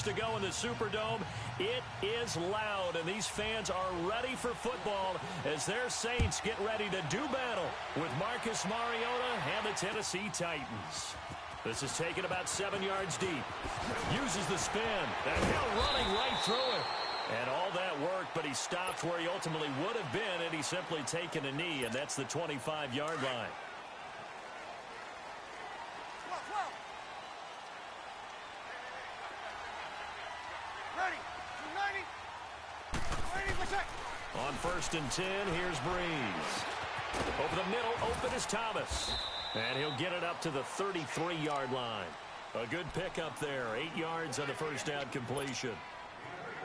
to go in the Superdome. It is loud, and these fans are ready for football as their Saints get ready to do battle with Marcus Mariota and the Tennessee Titans. This is taken about 7 yards deep. Uses the spin. And Hill running right through it. And all that worked, but he stopped where he ultimately would have been, and he's simply taken a knee, and that's the 25-yard line. On 1st and 10, here's Breeze. Over the middle, open is Thomas. And he'll get it up to the 33-yard line. A good pickup there, 8 yards on the first down completion.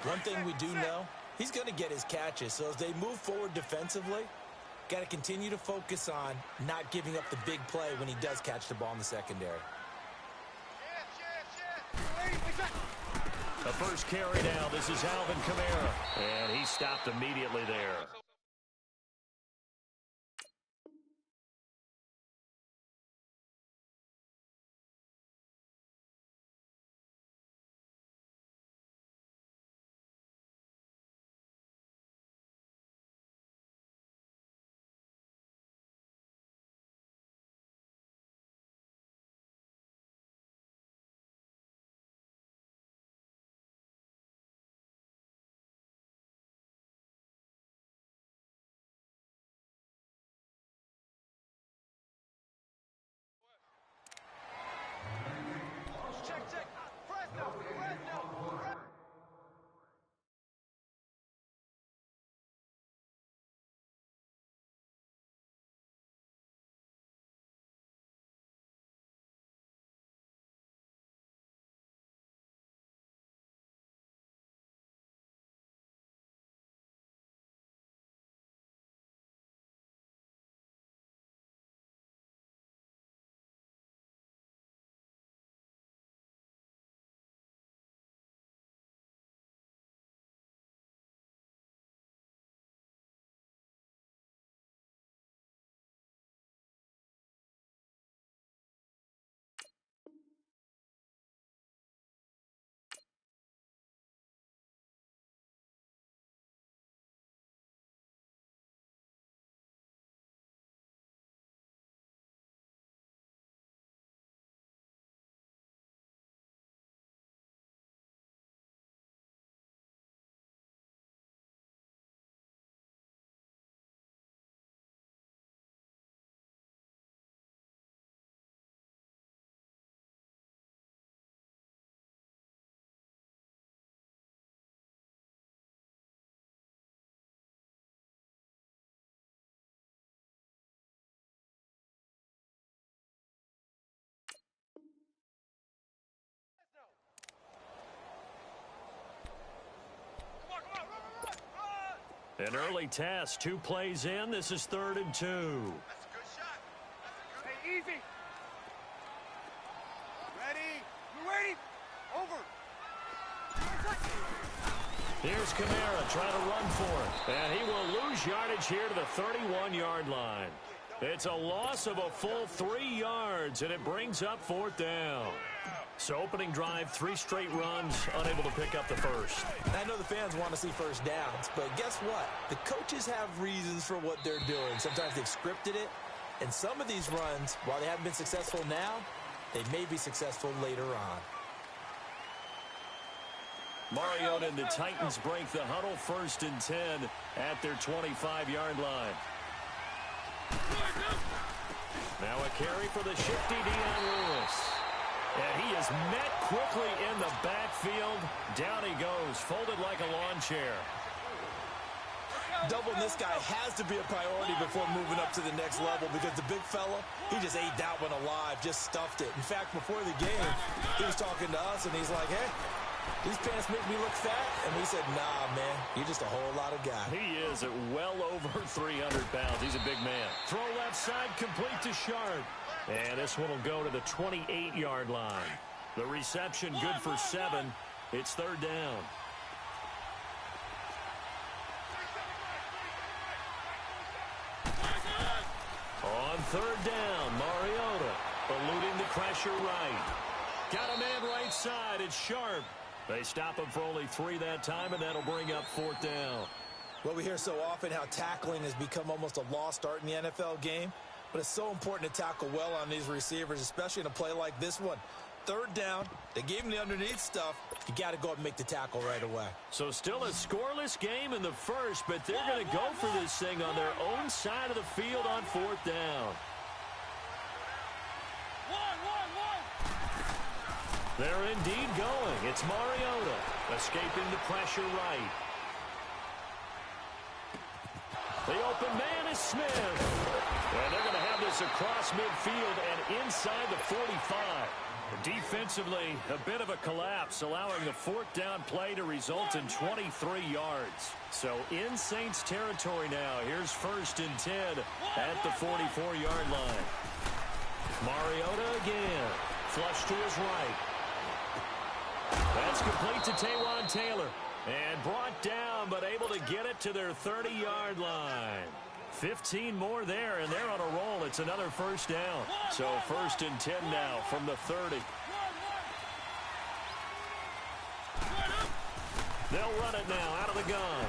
One thing we do know, he's going to get his catches. So as they move forward defensively, got to continue to focus on not giving up the big play when he does catch the ball in the secondary. The first carry down. This is Alvin Kamara. And he stopped immediately there. An early test, 2 plays in. This is 3rd and 2. That's a good shot. Stay easy. Ready? You ready? Over. Here's Kamara trying to run for it. And he will lose yardage here to the 31-yard line. It's a loss of a full 3 yards, and it brings up 4th down. So opening drive, 3 straight runs, unable to pick up the first. I know the fans want to see first downs, but guess what? The coaches have reasons for what they're doing. Sometimes they've scripted it, and some of these runs, while they haven't been successful now, they may be successful later on. Mariota and the Titans break the huddle, 1st and 10 at their 25-yard line. Now a carry for the shifty Dion Lewis. And he is met quickly in the backfield. Down he goes, folded like a lawn chair. Doubling this guy has to be a priority before moving up to the next level because the big fella, he just ate that one alive, just stuffed it. In fact, before the game, he was talking to us, and he's like, hey, these pants make me look fat. And we said, nah, man, you're just a whole lot of guy. He is at well over 300 pounds. He's a big man. Throw left side, complete to Sharp. And this one will go to the 28-yard line. The reception good for 7. It's 3rd down. On 3rd down, Mariota eluding the pressure right. Got a man right side. It's Sharp. They stop him for only 3 that time, and that'll bring up 4th down. Well, we hear so often how tackling has become almost a lost art in the NFL game, but it's so important to tackle well on these receivers, especially in a play like this one. 3rd down, they gave him the underneath stuff. You got to go up and make the tackle right away. So still a scoreless game in the first, but they're going to go for this thing on their own side of the field on 4th down. They're indeed going. It's Mariota escaping the pressure right. The open man is Smith. And they're going to have this across midfield and inside the 45. Defensively, a bit of a collapse, allowing the 4th down play to result in 23 yards. So in Saints territory now. Here's 1st and 10 at the 44-yard line. Mariota again. Flush to his right. That's complete to Taywan Taylor. And brought down, but able to get it to their 30-yard line. 15 more there, and they're on a roll. It's another 1st down. So 1st and 10 now from the 30. They'll run it now out of the gun.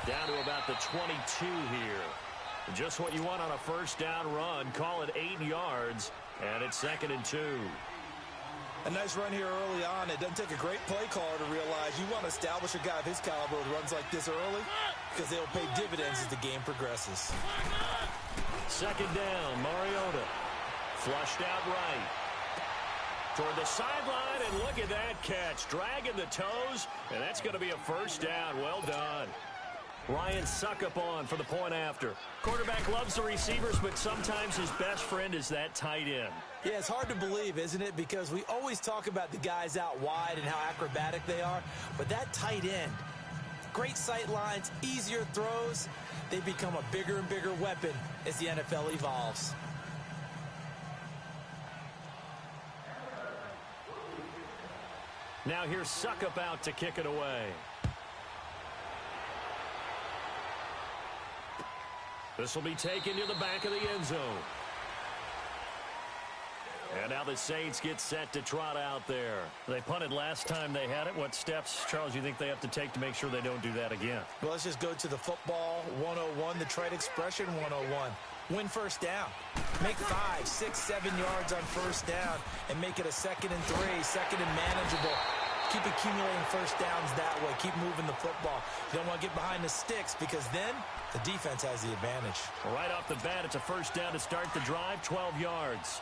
Down to about the 22 here. Just what you want on a 1st down run. Call it 8 yards, and it's 2nd and 2. A nice run here early on. It doesn't take a great play caller to realize you want to establish a guy of his caliber with runs like this early because they'll pay dividends as the game progresses. 2nd down, Mariota. Flushed out right. Toward the sideline, and look at that catch. Dragging the toes, and that's going to be a 1st down. Well done. Ryan Suckup on for the point after. Quarterback loves the receivers, but sometimes his best friend is that tight end. Yeah, it's hard to believe, isn't it? Because we always talk about the guys out wide and how acrobatic they are. But that tight end, great sight lines, easier throws, they become a bigger and bigger weapon as the NFL evolves. Now here's Suckup out to kick it away. This will be taken to the back of the end zone. And now the Saints get set to trot out there. They punted last time they had it. What steps, Charles, you think they have to take to make sure they don't do that again? Well, let's just go to the football 101, the trite expression 101. Win 1st down. Make 5, 6, 7 yards on 1st down and make it a 2nd and 3, 2nd and manageable. Keep accumulating 1st downs that way. Keep moving the football. You don't want to get behind the sticks because then the defense has the advantage. Right off the bat, it's a 1st down to start the drive, 12 yards.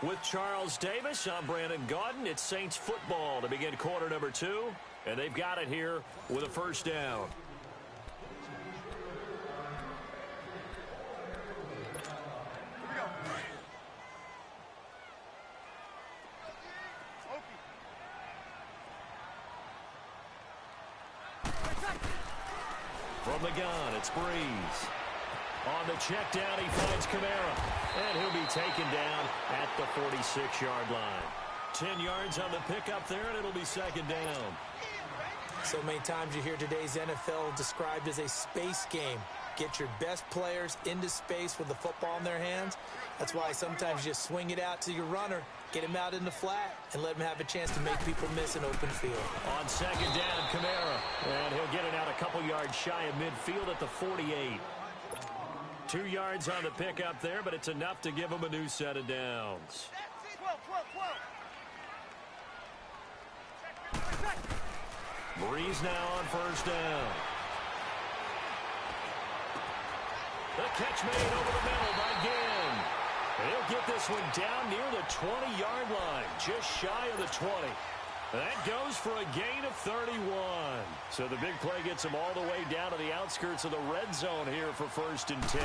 With Charles Davis, I'm Brandon Gaudin. It's Saints football to begin quarter number 2, and they've got it here with a 1st down. From the gun, it's Breeze. On the check down, he finds Kamara. And he'll be taken down at the 46-yard line. 10 yards on the pickup there, and it'll be 2nd down. So many times you hear today's NFL described as a space game. Get your best players into space with the football in their hands. That's why sometimes you swing it out to your runner, get him out in the flat, and let him have a chance to make people miss an open field. On 2nd down, Kamara. And he'll get it out a couple yards shy of midfield at the 48. 2 yards on the pickup there, but it's enough to give him a new set of downs. Breeze now on 1st down. The catch made over the middle by Ginn. And he'll get this one down near the 20-yard line, just shy of the 20. That goes for a gain of 31. So the big play gets him all the way down to the outskirts of the red zone here for 1st and 10.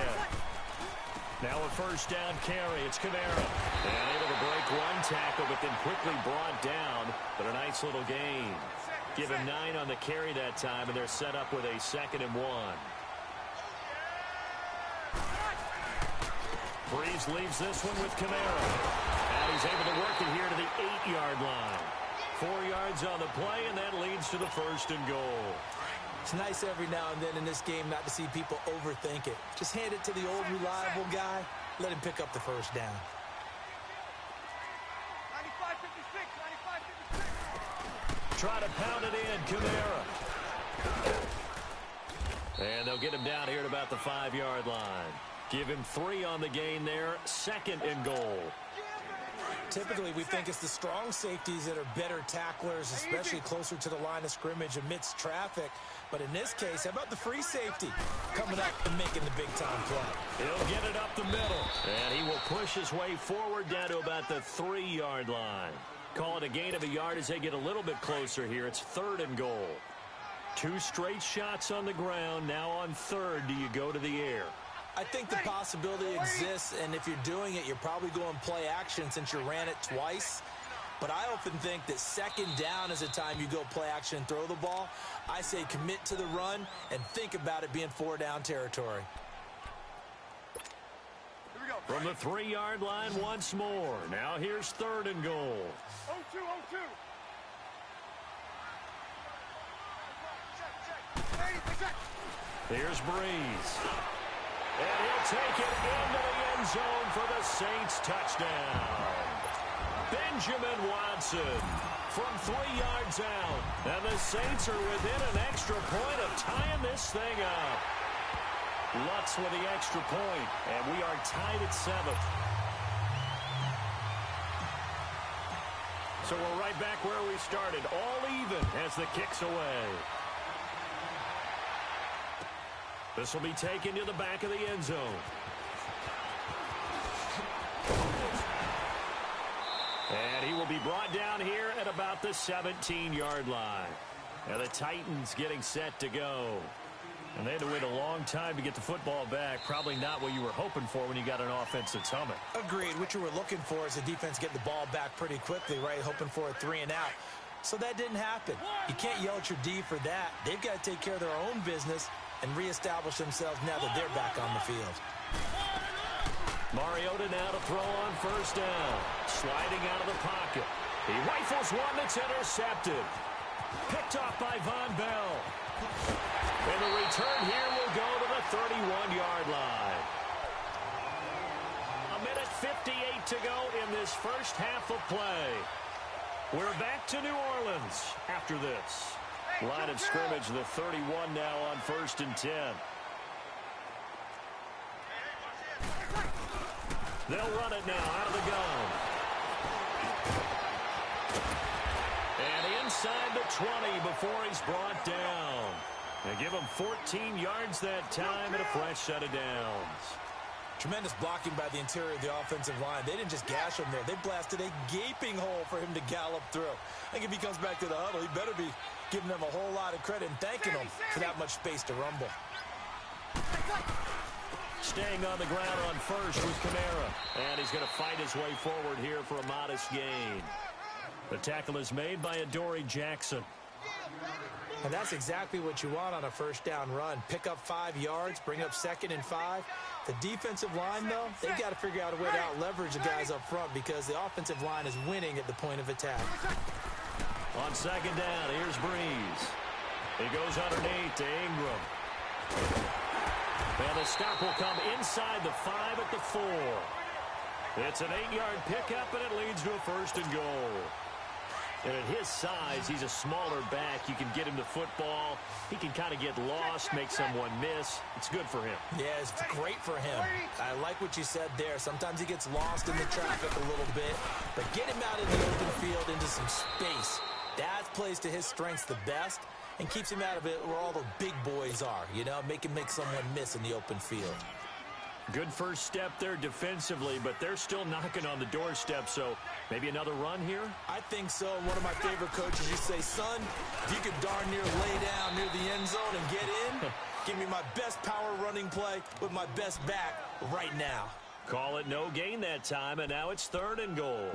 Now a 1st down carry. It's Kamara. And able to break one tackle, but then quickly brought down. But a nice little gain. Give him 9 on the carry that time, and they're set up with a 2nd and 1. Breeze leaves this one with Kamara. And he's able to work it here to the 8-yard line. 4 yards on the play, and that leads to the 1st and goal. It's nice every now and then in this game not to see people overthink it. Just hand it to the old reliable guy. Let him pick up the first down. 95-56, 95-56. Try to pound it in, Kamara. And they'll get him down here at about the 5-yard line. Give him 3 on the gain there. 2nd and goal. Typically, we think it's the strong safeties that are better tacklers, especially closer to the line of scrimmage amidst traffic. But in this case, how about the free safety coming up and making the big-time play? He'll get it up the middle. And he will push his way forward down to about the 3-yard line. Call it a gain of a yard as they get a little bit closer here. It's 3rd and goal. 2 straight shots on the ground. Now on 3rd, do you go to the air? I think the possibility exists, and if you're doing it, you're probably going play action since you ran it twice. But I often think that 2nd down is the time you go play action and throw the ball. I say commit to the run and think about it being 4-down territory. Here we go. From the 3-yard line once more. Now here's 3rd and goal. 0-2, 0-2. Here's Breeze. And he'll take it into the end zone for the Saints touchdown. Benjamin Watson from 3 yards out. And the Saints are within an extra point of tying this thing up. Lutz with the extra point, and we are tied at 7. So we're right back where we started, all even as the kick's away. This will be taken to the back of the end zone. And he will be brought down here at about the 17-yard line. And the Titans getting set to go. And they had to wait a long time to get the football back. Probably not what you were hoping for when you got an offense that's humming. Agreed. What you were looking for is the defense getting the ball back pretty quickly, right? Hoping for a 3-and-out. So that didn't happen. You can't yell at your D for that. They've got to take care of their own business and reestablish themselves now that they're back on the field. Mariota now to throw on 1st down. Sliding out of the pocket. He rifles one that's intercepted. Picked off by Von Bell. And the return here will go to the 31-yard line. 1:58 to go in this first half of play. We're back to New Orleans after this. Line of scrimmage, the 31 now on 1st and 10. They'll run it now out of the gun. And inside the 20 before he's brought down. They give him 14 yards that time and a fresh set of downs. Tremendous blocking by the interior of the offensive line. They didn't just gash him there. They blasted a gaping hole for him to gallop through. I think if he comes back to the huddle, he better be giving them a whole lot of credit and thanking them for that much space to rumble. Staying on the ground on 1st with Kamara. And he's going to fight his way forward here for a modest gain. The tackle is made by Adoree Jackson. And that's exactly what you want on a 1st down run. Pick up 5 yards, bring up 2nd and 5. The defensive line, though, they've got to figure out a way to out-leverage the guys up front because the offensive line is winning at the point of attack. On 2nd down, here's Breeze. He goes underneath to Ingram. And the stop will come inside the 5 at the 4. It's an 8-yard pickup, and it leads to a 1st and goal. And at his size, he's a smaller back. You can get him the football. He can kind of get lost, make someone miss. It's good for him. Yeah, it's great for him. I like what you said there. Sometimes he gets lost in the traffic a little bit. But get him out in the open field into some space. That plays to his strengths the best and keeps him out of it where all the big boys are. You know, make someone miss in the open field. Good first step there defensively, but they're still knocking on the doorstep, so maybe another run here? I think so. One of my favorite coaches used to say, son, if you could darn near lay down near the end zone and get in, give me my best power running play with my best back right now. Call it no gain that time, and now it's 3rd and goal.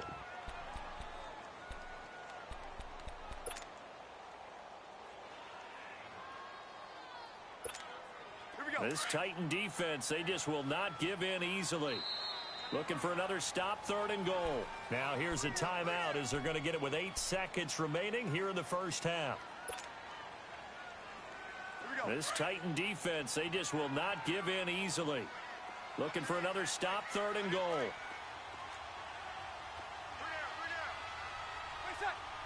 This Titan defense, they just will not give in easily. Looking for another stop, 3rd and goal. Now here's a timeout as they're going to get it with 8 seconds remaining here in the first half. This Titan defense, they just will not give in easily. Looking for another stop, 3rd and goal.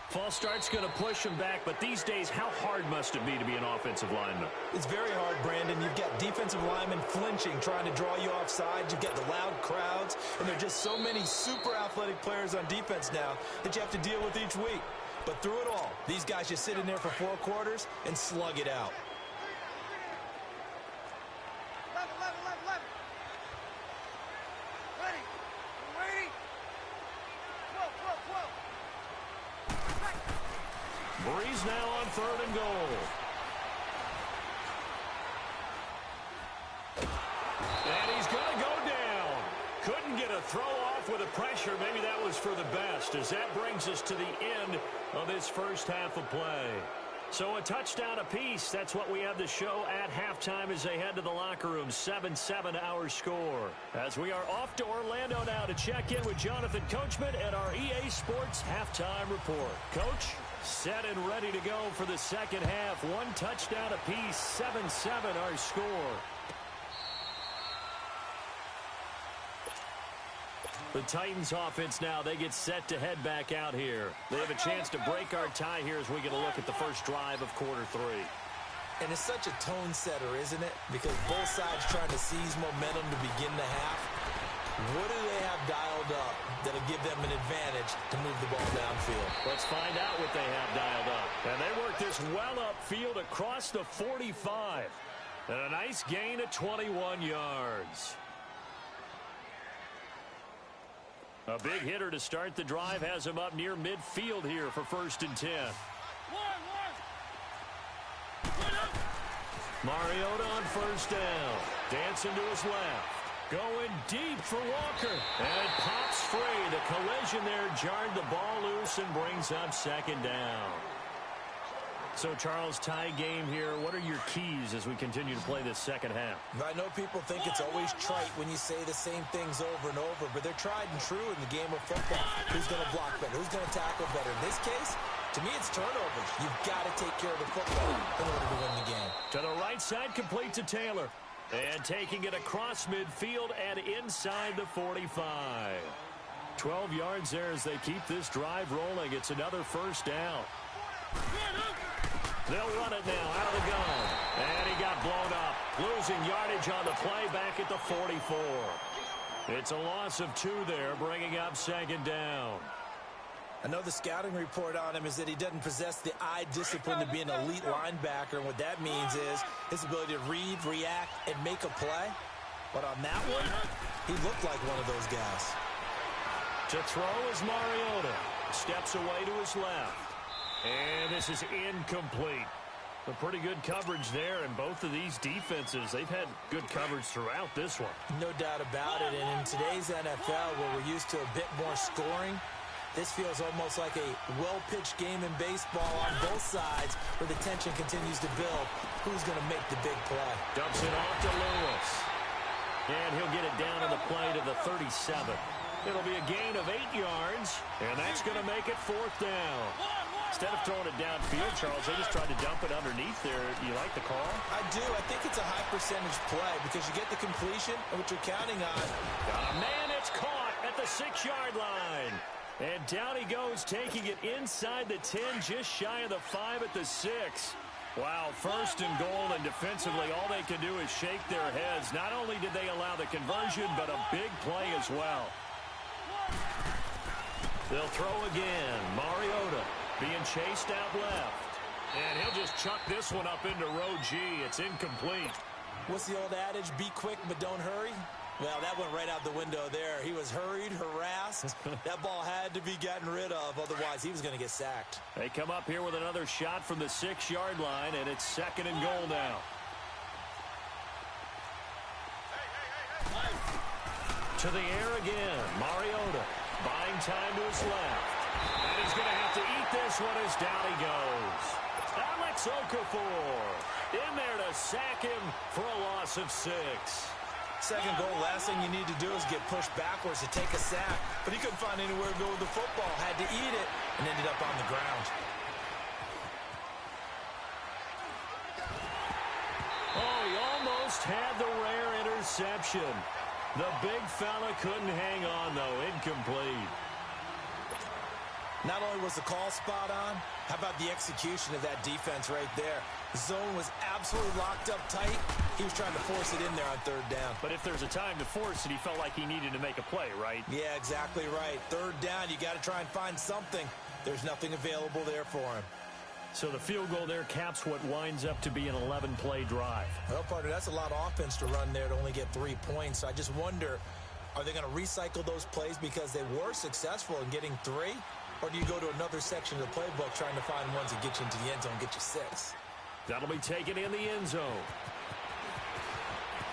False start's going to push him back, but these days, how hard must it be to be an offensive lineman? It's very hard, Brandon. You've got defensive linemen flinching, trying to draw you off sides. You've got the loud crowds, and there are just so many super athletic players on defense now that you have to deal with each week. But through it all, these guys just sit in there for 4 quarters and slug it out. Breeze now on 3rd and goal. And he's going to go down. Couldn't get a throw off with the pressure. Maybe that was for the best, as that brings us to the end of this first half of play. So a touchdown apiece. That's what we have to show at halftime as they head to the locker room. 7-7 our score. As we are off to Orlando now to check in with Jonathan Coachman and our EA Sports halftime report. Coach? Set and ready to go for the second half. 1 touchdown apiece, 7-7 our score. The Titans offense now, they get set to head back out here. They have a chance to break our tie here as we get a look at the first drive of quarter 3. And it's such a tone setter, isn't it? Because both sides trying to seize momentum to begin the half. What do they have dialed up that'll give them an advantage to move the ball downfield? Let's find out what they have dialed up. And they work this well upfield across the 45. And a nice gain of 21 yards. A big hitter to start the drive has him up near midfield here for 1st and 10. Mariota on 1st down. Dancing to his left. Going deep for Walker. And it pops free. The collision there jarred the ball loose and brings up 2nd down. So, Charles, tie game here. What are your keys as we continue to play this second half? I know people think it's always trite when you say the same things over and over, but they're tried and true in the game of football. Who's going to block better? Who's going to tackle better? In this case, to me, it's turnovers. You've got to take care of the football in order to win the game. To the right side, complete to Taylor. And taking it across midfield and inside the 45. 12 yards there as they keep this drive rolling. It's another 1st down. They'll run it now out of the gun. And he got blown up. Losing yardage on the play back at the 44. It's a loss of 2 there, bringing up 2nd down. I know the scouting report on him is that he doesn't possess the eye discipline to be an elite linebacker. And what that means is his ability to read, react, and make a play. But on that one, he looked like one of those guys. To throw is Mariota. Steps away to his left. And this is incomplete. A pretty good coverage there, and both of these defenses, they've had good coverage throughout this one. No doubt about it, and in today's NFL, where we're used to a bit more scoring, this feels almost like a well-pitched game in baseball on both sides, where the tension continues to build. Who's going to make the big play? Dumps it off to Lewis. And he'll get it down on the play to the 37. It'll be a gain of 8 yards, and that's going to make it 4th down. Instead of throwing it downfield, Charles, they just tried to dump it underneath there. You like the call? I do. I think it's a high percentage play because you get the completion and what you're counting on. Got a man, it's caught at the 6-yard line. And down he goes, taking it inside the 10, just shy of the 5 at the 6. Wow, 1st and goal, and defensively, all they can do is shake their heads. Not only did they allow the conversion, but a big play as well. They'll throw again. Mariota being chased out left. And he'll just chuck this one up into row G. It's incomplete. What's the old adage? Be quick, but don't hurry. Well, that went right out the window there. He was hurried, harassed. That ball had to be gotten rid of. Otherwise, he was going to get sacked. They come up here with another shot from the 6-yard line, and it's 2nd and goal now. To the air again. Mariota buying time to his left. And he's going to have to eat this one as down he goes. Alex Okafor in there to sack him for a loss of 6. 2nd goal, last thing you need to do is get pushed backwards to take a sack. But he couldn't find anywhere to go with the football. Had to eat it and ended up on the ground. Just had the rare interception. The big fella couldn't hang on, though. Incomplete. Not only was the call spot on, how about the execution of that defense right there? The zone was absolutely locked up tight. He was trying to force it in there on third down. But if there's a time to force it, he felt like he needed to make a play, right? Yeah, exactly right. Third down, you got to try and find something. There's nothing available there for him. So the field goal there caps what winds up to be an 11-play drive. Well, partner, that's a lot of offense to run there to only get 3 points. So I just wonder, are they going to recycle those plays because they were successful in getting 3? Or do you go to another section of the playbook trying to find ones that get you into the end zone and get you 6? That'll be taken in the end zone.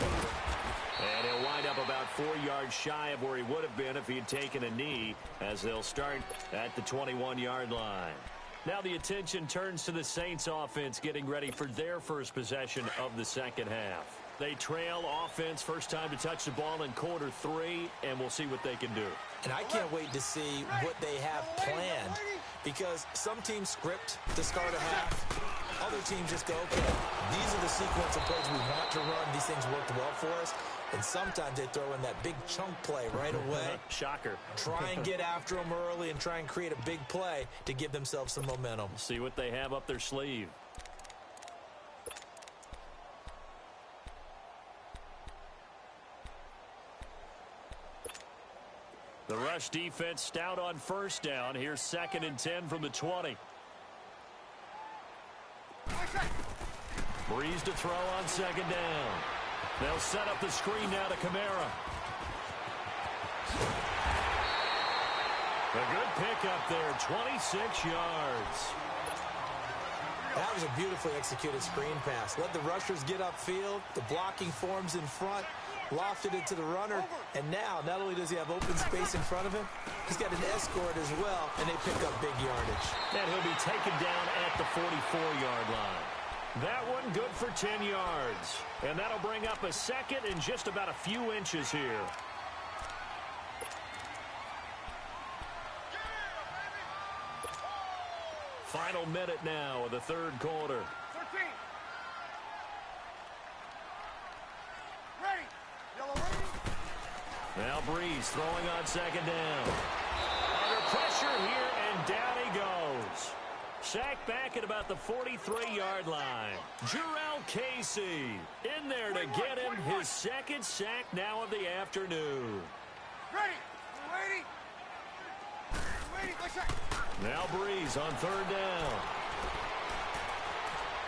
And he'll wind up about 4 yards shy of where he would have been if he had taken a knee, as they'll start at the 21-yard line. Now the attention turns to the Saints offense getting ready for their first possession of the second half. They trail offense, first time to touch the ball in quarter 3, and we'll see what they can do. And I can't wait to see what they have planned, because some teams script to start a half. Other teams just go, okay, these are the sequence of plays we want to run. These things worked well for us. And sometimes they throw in that big chunk play right away. Shocker. Try and get after them early and try and create a big play to give themselves some momentum. See what they have up their sleeve. The rush defense stout on first down. Here's 2nd and 10 from the 20. Breeze to throw on 2nd down. They'll set up the screen now to Kamara. A good pickup there, 26 yards. That was a beautifully executed screen pass. Let the rushers get upfield. The blocking forms in front. Lofted it to the runner. And now, not only does he have open space in front of him, he's got an escort as well, and they pick up big yardage. And he'll be taken down at the 44-yard line. That one good for 10 yards. And that'll bring up a second and just about a few inches here. Final minute now of the third quarter. 13. Ready. Yellow ready. Now Breeze throwing on 2nd down. Under pressure here, and down he goes. Sacked back at about the 43-yard line. Jarrell Casey in there to get him his 2nd sack now of the afternoon. Ready. Ready. Ready. Now Breeze on 3rd down.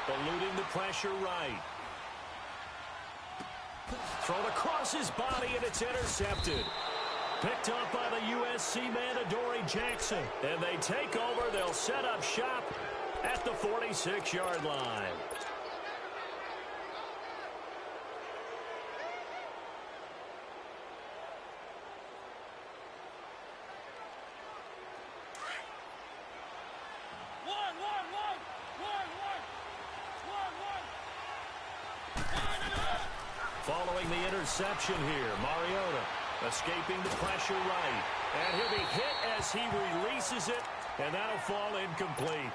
Eluding the pressure right. Thrown across his body, and it's intercepted. Picked up by the USC man, Adoree Jackson. And they take over. They'll set up shop at the 46-yard line. Following the interception here, Mariota escaping the pressure right. And he'll be hit as he releases it, and that'll fall incomplete.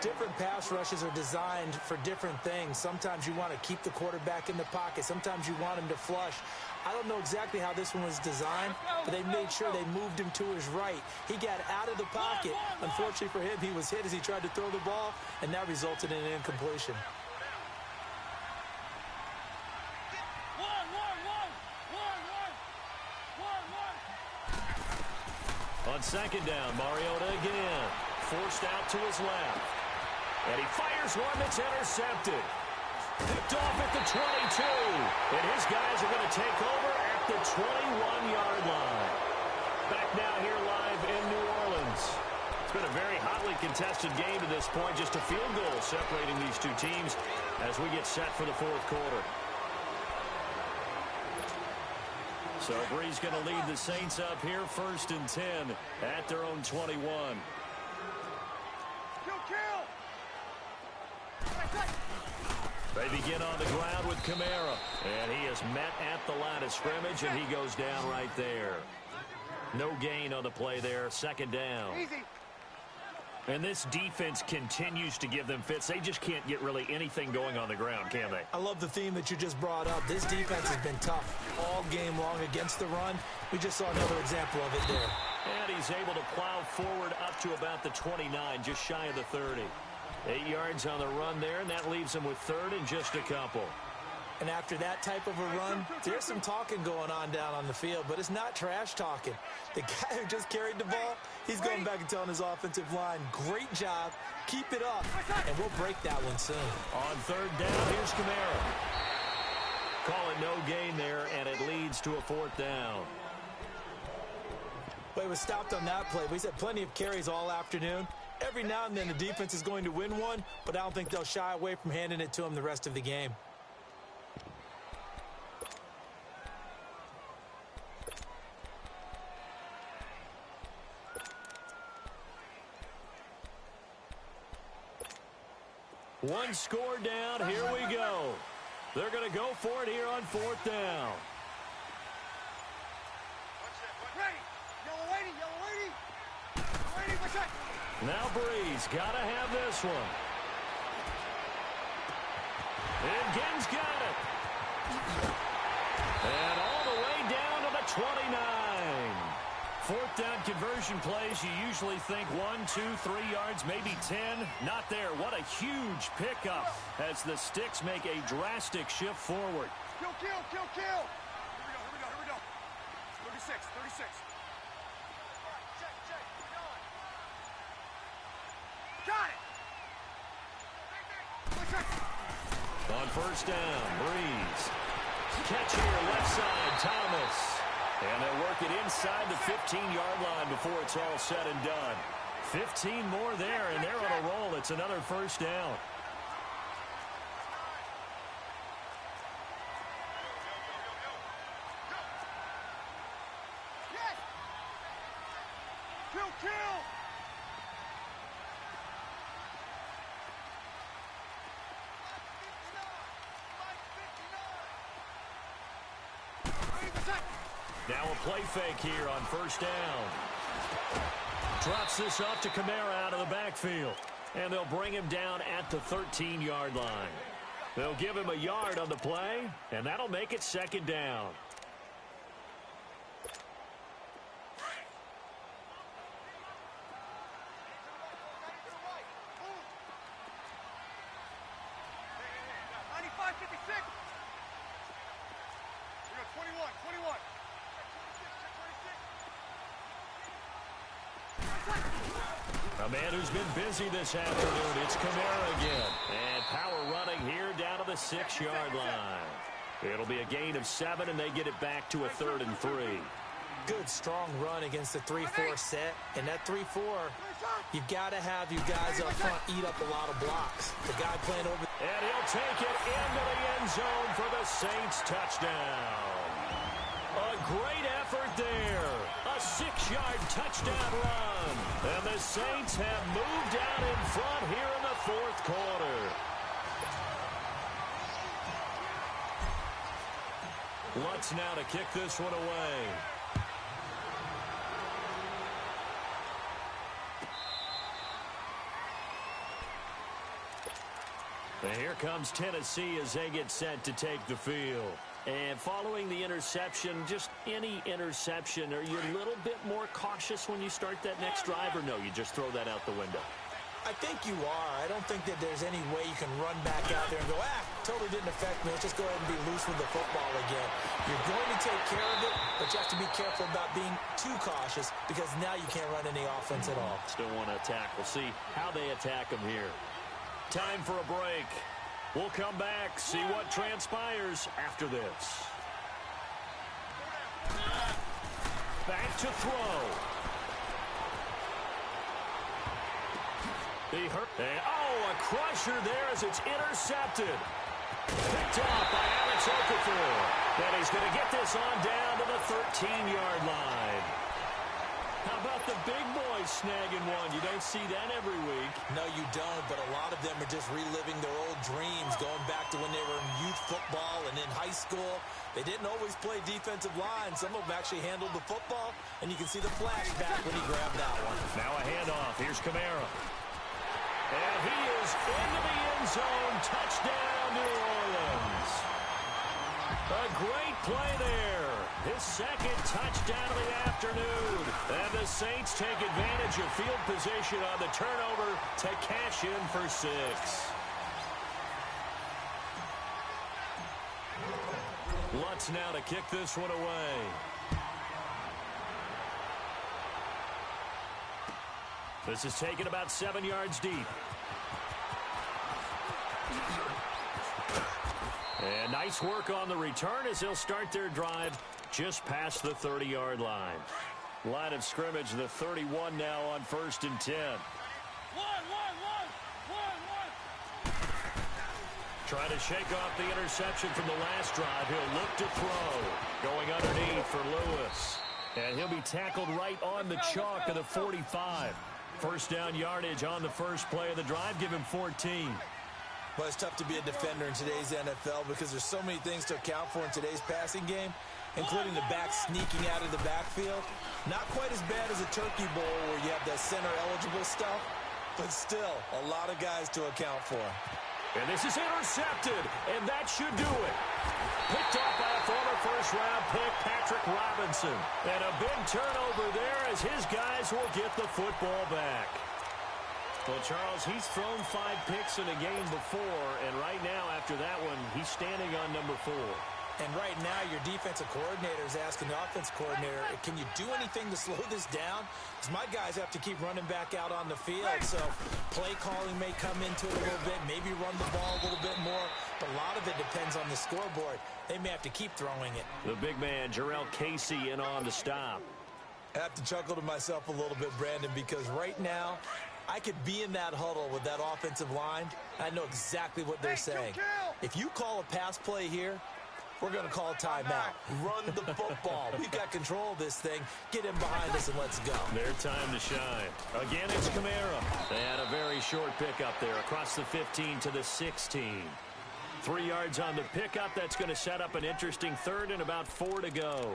Different pass rushes are designed for different things. Sometimes you want to keep the quarterback in the pocket. Sometimes you want him to flush. I don't know exactly how this one was designed, but they made sure they moved him to his right. He got out of the pocket. Unfortunately for him, he was hit as he tried to throw the ball, and that resulted in an incompletion. On 2nd down, Mariota again. Forced out to his left. And he fires one that's intercepted. Picked off at the 22. And his guys are going to take over at the 21-yard line. Back now here live in New Orleans. It's been a very hotly contested game to this point. Just a field goal separating these two teams as we get set for the 4th quarter. So Breeze going to lead the Saints up here, 1st and 10 at their own 21. They begin on the ground with Kamara. And he is met at the line of scrimmage, and he goes down right there. No gain on the play there, 2nd down. Easy. And this defense continues to give them fits. They just can't get really anything going on the ground, can they? I love the theme that you just brought up. This defense has been tough all game long against the run. We just saw another example of it there. And he's able to plow forward up to about the 29, just shy of the 30. 8 yards on the run there, and that leaves him with third and just a couple. And after that type of a run, there's some talking going on down on the field, but it's not trash talking. The guy who just carried the ball, he's going back and telling his offensive line, great job, keep it up, and we'll break that one soon. On third down, here's Kamara. Call it no gain there, and it leads to a fourth down. But it was stopped on that play. We had plenty of carries all afternoon. Every now and then the defense is going to win one, but I don't think they'll shy away from handing it to him the rest of the game. One score down. Here we go. They're going to go for it here on fourth down. Ready. Yellow lady. Yellow lady. Yellow lady, what's that? Now Breeze got to have this one. And Ginn's got it. And all the way down to the 29. Fourth down conversion plays, you usually think 1, 2, 3 yards, maybe 10. Not there. What a huge pickup as the Sticks make a drastic shift forward. Kill, kill, kill, kill. Here we go. 36. Check. Got it. On first down, Breeze. Catch here, left side, Thomas. And they'll work it inside the 15-yard line before it's all said and done. 15 more there, and they're on a roll. It's another first down. Yes. Kill. Now a play fake here on first down. Drops this off to Kamara out of the backfield. And they'll bring him down at the 13-yard line. They'll give him a yard on the play, and that'll make it second down. A man who's been busy this afternoon. It's Kamara again. And power running here down to the 6-yard line. It'll be a gain of 7, and they get it back to a 3rd and 3. Good, strong run against the 3-4 set. And that 3-4, you've got to have you guys up front eat up a lot of blocks. The guy playing over. And he'll take it into the end zone for the Saints touchdown. A great effort there. A 6-yard touchdown run. And the Saints have moved out in front here in the 4th quarter. Lutz now to kick this one away. And here comes Tennessee as they get set to take the field. And following the interception, just any interception, are you a little bit more cautious when you start that next drive, or no, you just throw that out the window? I think you are. I don't think that there's any way you can run back out there and go, totally didn't affect me. Let's just go ahead and be loose with the football again. You're going to take care of it, but you have to be careful about being too cautious because now you can't run any offense at all. Still want to attack. We'll see how they attack them here. Time for a break. We'll come back, see what transpires after this. Back to throw. He hurt. A crusher there as it's intercepted. Picked off by Alex Okafor. And he's going to get this on down to the 13-yard line. How about the big boys snagging one? You don't see that every week. No, you don't, but a lot of them are just reliving their old dreams, going back to when they were in youth football and in high school. They didn't always play defensive line. Some of them actually handled the football, and you can see the flashback when he grabbed that one. Now a handoff. Here's Kamara. And he is into the end zone. Touchdown, New Orleans. A great play there. His second touchdown of the afternoon. And the Saints take advantage of field position on the turnover to cash in for 6. Lutz now to kick this one away. This is taken about 7 yards deep. And nice work on the return as they'll start their drive just past the 30-yard line. Line of scrimmage, the 31 now on 1st and 10. Trying to shake off the interception from the last drive. He'll look to throw. Going underneath for Lewis. And he'll be tackled right on the chalk of the 45. First down yardage on the first play of the drive. Give him 14. Well, it's tough to be a defender in today's NFL because there's so many things to account for in today's passing game, including the back sneaking out of the backfield. Not quite as bad as a turkey bowl where you have the center-eligible stuff, but still a lot of guys to account for. And this is intercepted, and that should do it. Picked off by a former first-round pick, Patrick Robinson. And a big turnover there as his guys will get the football back. Well, Charles, he's thrown 5 picks in a game before, and right now, after that one, he's standing on number 4. And right now, your defensive coordinator is asking the offensive coordinator, can you do anything to slow this down? Because my guys have to keep running back out on the field, so play calling may come into it a little bit, maybe run the ball a little bit more, but a lot of it depends on the scoreboard. They may have to keep throwing it. The big man, Jarrell Casey, in on to stop. I have to chuckle to myself a little bit, Brandon, because right now, I could be in that huddle with that offensive line. I know exactly what they're saying. If you call a pass play here, we're going to call a timeout. Run the football. We've got control of this thing. Get in behind us and let's go. Their time to shine. Again, it's Kamara. And a very short pickup there across the 15 to the 16. 3 yards on the pickup. That's going to set up an interesting third and about 4 to go.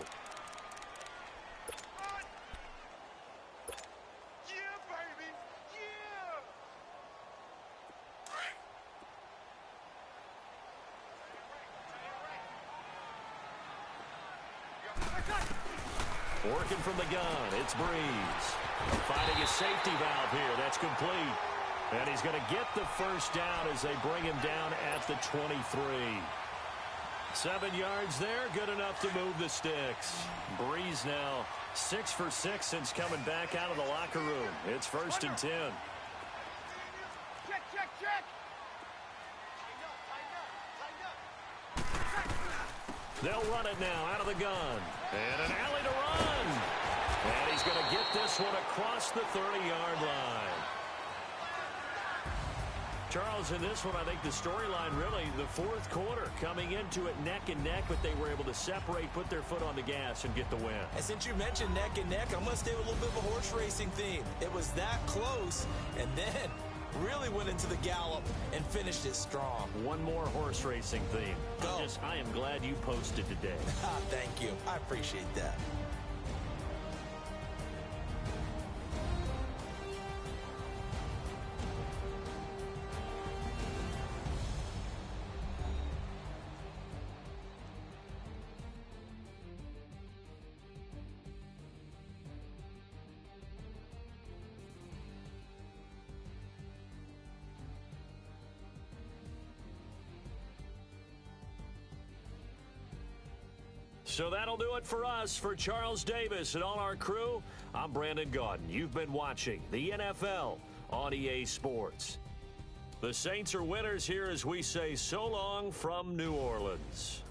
Working from the gun, it's Breeze. Finding a safety valve here, that's complete. And he's going to get the first down as they bring him down at the 23. 7 yards there, good enough to move the sticks. Breeze now 6 for 6 since coming back out of the locker room. It's 1st and 10. Check, check, check. They'll run it now out of the gun. And an alley to run. And he's going to get this one across the 30-yard line. Charles, in this one, I think the storyline really, the fourth quarter, coming into it neck and neck, but they were able to separate, put their foot on the gas, and get the win. And since you mentioned neck and neck, I'm going to stay with a little bit of a horse racing theme. It was that close, and then really went into the gallop and finished it strong. One more horse racing theme. Go. I am glad you posted today. Thank you. I appreciate that. So that'll do it for us. For Charles Davis and all our crew, I'm Brandon Gaudin. You've been watching the NFL on EA Sports. The Saints are winners here as we say so long from New Orleans.